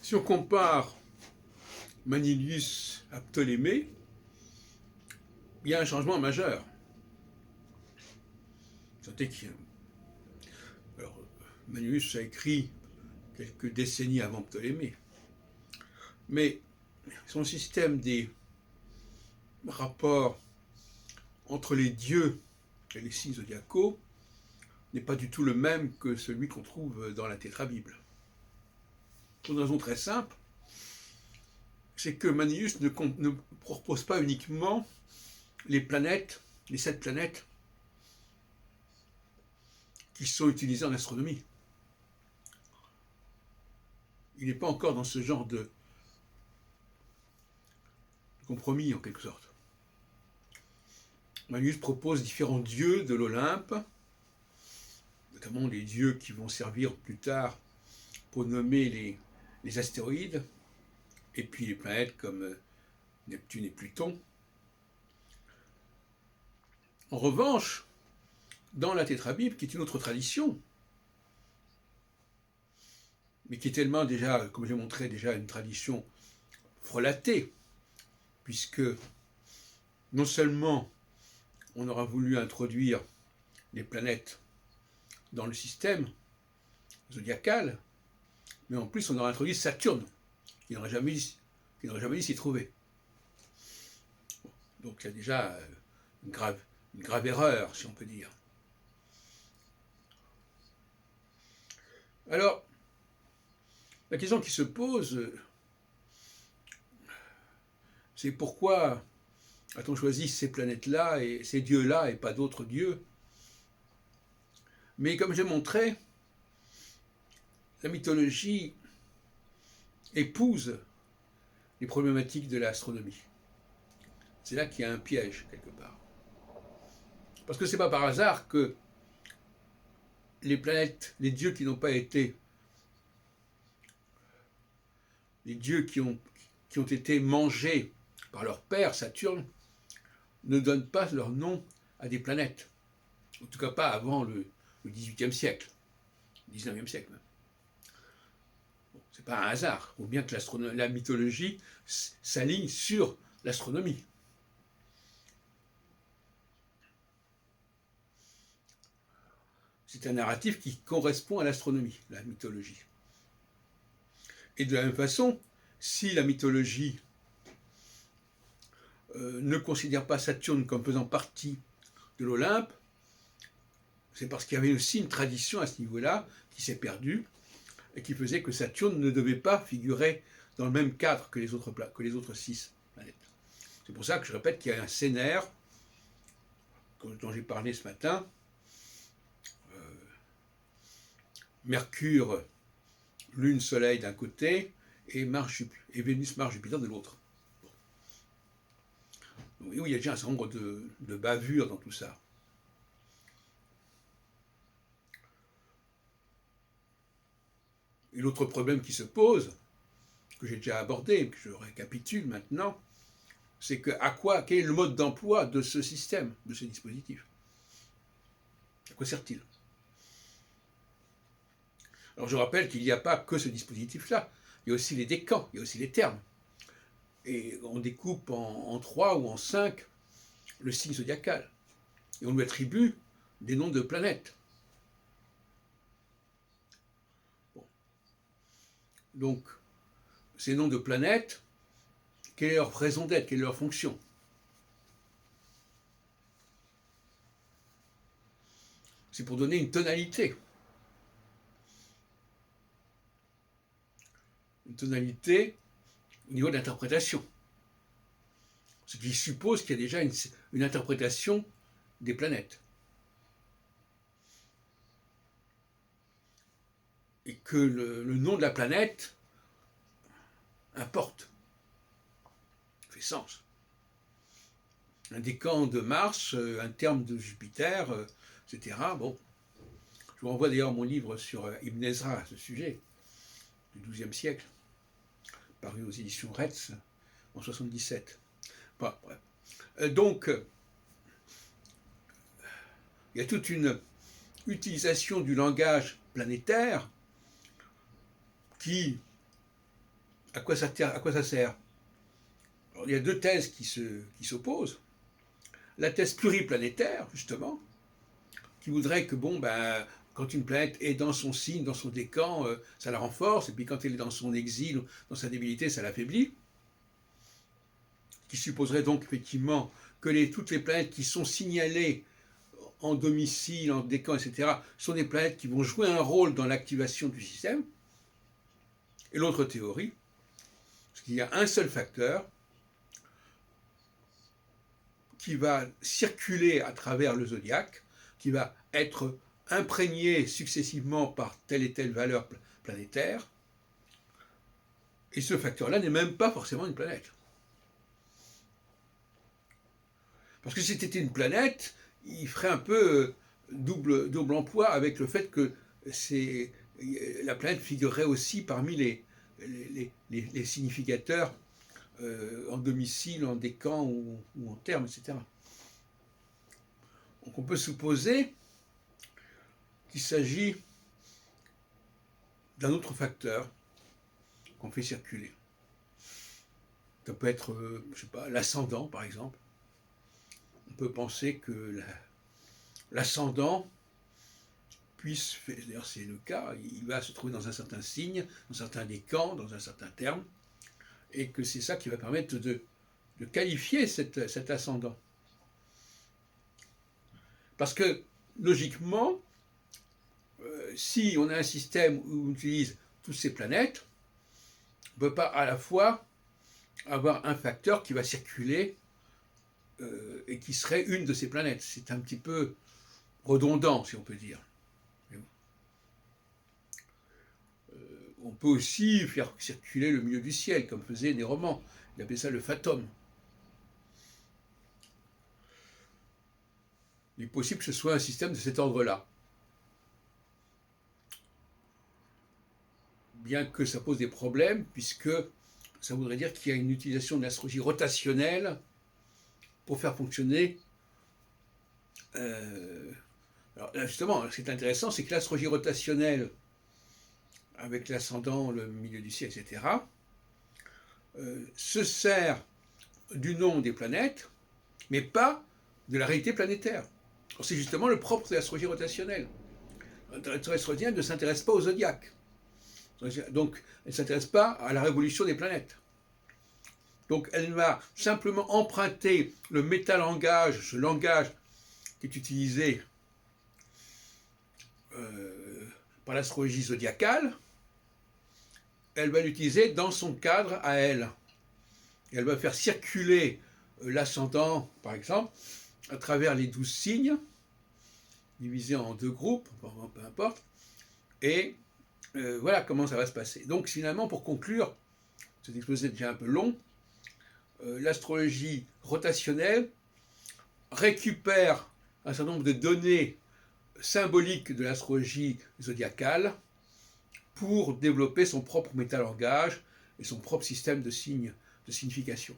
Si on compare Manilius à Ptolémée, il y a un changement majeur. Alors, Manilius a écrit quelques décennies avant Ptolémée, mais son système des rapports entre les dieux et les signes zodiacaux n'est pas du tout le même que celui qu'on trouve dans la Tétrabible. Pour une raison très simple, c'est que Manilius ne propose pas uniquement les planètes, les 7 planètes qui sont utilisées en astronomie. Il n'est pas encore dans ce genre de compromis, en quelque sorte. Manilius propose différents dieux de l'Olympe, notamment les dieux qui vont servir plus tard pour nommer les astéroïdes, et puis les planètes comme Neptune et Pluton. En revanche, dans la Tétrabible, qui est une autre tradition, mais qui est tellement déjà, comme j'ai montré, déjà une tradition frelatée, puisque non seulement on aura voulu introduire les planètes dans le système zodiacal, mais en plus on aura introduit Saturne, qui n'aurait jamais dû s'y trouver. Donc il y a déjà une grave erreur, si on peut dire. Alors, la question qui se pose, c'est pourquoi a-t-on choisi ces planètes-là et ces dieux-là et pas d'autres dieux? Mais comme j'ai montré, la mythologie épouse les problématiques de l'astronomie. C'est là qu'il y a un piège, quelque part. Parce que c'est pas par hasard que les planètes, les dieux qui n'ont pas été, les dieux qui ont été mangés par leur père, Saturne, ne donnent pas leur nom à des planètes. En tout cas pas avant le XVIIIe siècle, XIXe siècle même. Bon, c'est pas un hasard, ou bien que la mythologie s'aligne sur l'astronomie. C'est un narratif qui correspond à l'astronomie, la mythologie. Et de la même façon, si la mythologie ne considère pas Saturne comme faisant partie de l'Olympe, c'est parce qu'il y avait aussi une tradition à ce niveau-là qui s'est perdue et qui faisait que Saturne ne devait pas figurer dans le même cadre que les autres 6 planètes. C'est pour ça que je répète qu'il y a un scénaire dont j'ai parlé ce matin. Mercure, Lune, Soleil d'un côté et Vénus, Mars, Jupiter de l'autre. Bon. Oui, il y a déjà un certain nombre de bavures dans tout ça. Et l'autre problème qui se pose, que j'ai déjà abordé, que je récapitule maintenant, c'est quel est le mode d'emploi de ce système, de ce dispositif? À quoi sert-il? Alors je rappelle qu'il n'y a pas que ce dispositif-là, il y a aussi les décans, il y a aussi les termes. Et on découpe en 3 ou en 5 le signe zodiacal. Et on lui attribue des noms de planètes. Bon. Donc, ces noms de planètes, quelle est leur raison d'être, quelle est leur fonction? C'est pour donner une tonalité. Une tonalité au niveau de l'interprétation. Ce qui suppose qu'il y a déjà une interprétation des planètes. Et que le nom de la planète importe. Fait sens. Un décan de Mars, un terme de Jupiter, etc. Bon. Je vous renvoie d'ailleurs mon livre sur Ibn Ezra à ce sujet, du XIIe siècle, paru aux éditions Retz en 1977. Bon, bref. Donc, il y a toute une utilisation du langage planétaire qui À quoi ça sert? Alors, il y a deux thèses qui s'opposent. La thèse pluriplanétaire, justement, qui voudrait que, bon, ben, quand une planète est dans son signe, dans son décan, ça la renforce, et puis quand elle est dans son exil, dans sa débilité, ça l'affaiblit. Qui supposerait donc effectivement que toutes les planètes qui sont signalées en domicile, en décan, etc., sont des planètes qui vont jouer un rôle dans l'activation du système. Et l'autre théorie, c'est qu'il y a un seul facteur qui va circuler à travers le zodiaque, qui va être imprégné successivement par telle et telle valeur planétaire, et ce facteur-là n'est même pas forcément une planète. Parce que si c'était une planète, il ferait un peu double emploi avec le fait que la planète figurerait aussi parmi les significateurs en domicile, en décan ou en terme, etc. Donc on peut supposer qu'il s'agit d'un autre facteur qu'on fait circuler. Ça peut être, je sais pas, l'ascendant par exemple. On peut penser que l'ascendant puisse, d'ailleurs c'est le cas, il va se trouver dans un certain signe, dans un certain décan, dans un certain terme, et que c'est ça qui va permettre de qualifier cet ascendant. Parce que, logiquement, si on a un système où on utilise toutes ces planètes, on ne peut pas à la fois avoir un facteur qui va circuler et qui serait une de ces planètes. C'est un petit peu redondant, si on peut dire. On peut aussi faire circuler le milieu du ciel, comme faisaient des romans. Il appelait ça le fatum. Il est possible que ce soit un système de cet ordre-là. Bien que ça pose des problèmes, puisque ça voudrait dire qu'il y a une utilisation de l'astrologie rotationnelle pour faire fonctionner. Alors justement, ce qui est intéressant, c'est que l'astrologie rotationnelle, avec l'ascendant, le milieu du ciel, etc., se sert du nom des planètes, mais pas de la réalité planétaire. C'est justement le propre de l'astrologie rotationnelle. L'astrologie rotationnelle ne s'intéresse pas au zodiaque. Donc, elle ne s'intéresse pas à la révolution des planètes. Donc, elle va simplement emprunter le métalangage, ce langage qui est utilisé par l'astrologie zodiacale, elle va l'utiliser dans son cadre à elle. Et elle va faire circuler l'ascendant, par exemple, à travers les 12 signes, divisés en deux groupes, peu importe, et voilà comment ça va se passer. Donc finalement, pour conclure, cet exposé est déjà un peu long, l'astrologie rotationnelle récupère un certain nombre de données symboliques de l'astrologie zodiacale pour développer son propre métalangage et son propre système de signes, de signification.